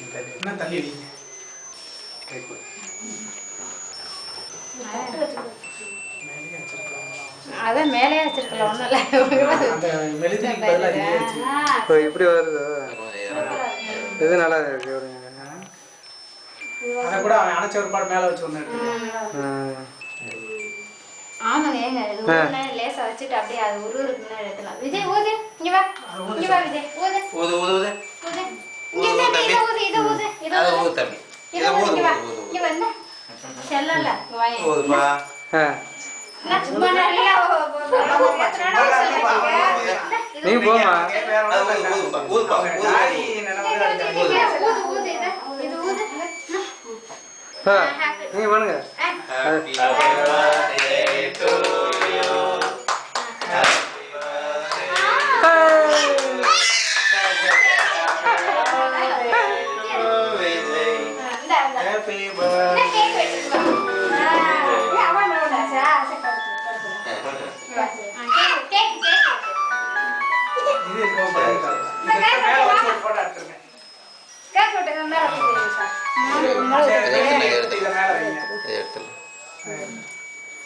என்ன தள்ளி வைங்க. அதான் மேலே வச்சிருக்கலாம் ஒன்றும் இல்லை. இப்படி வருது. இது நல்லா இருக்கு. அதை கூட அவன் அணைச்ச ஒரு பாடு மேலே வச்சு ஒன்று எடுத்து. ஆமாங்க ஏங்க இது ஊதுனா லேசா வச்சுட்டு அப்படியே அது இருக்குன்னா எடுத்துலாம். விஜய் ஊது, இங்க வா, இங்க வா விஜய், ஊது ஊது ஊது ஊது ஊது, இங்க இதை ஊது, இதை ஊது, இதை ஊது தம்பி, இதை ஊது, இங்க வா, இங்க வா, இந்த செல்லல வாயே ஊதுப்பா. நான் சும்மா நல்லா நீ போமா. ஊதுப்பா ஊதுப்பா ஊது இதை, இது ஊது. நீங்க பண்ணுங்க. Happy birthday to you. Happy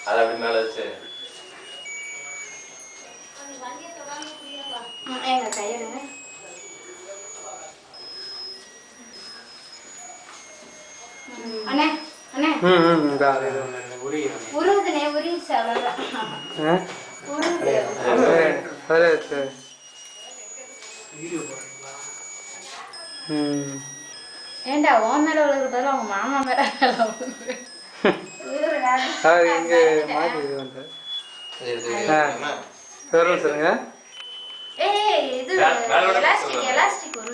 அது அப்படி மேல வச்சு எங்க கையிடுங்க. அண்ணே அண்ணே உருதுனே உரி சாவலாம். ஏண்டா உன் மேல விழுகிறதால அவங்க மாமா மேல இங்க மாட்டி இது வந்து சொல்லுங்க. ஏய் இது எலாஸ்டிக் எலாஸ்டிக் ஒரு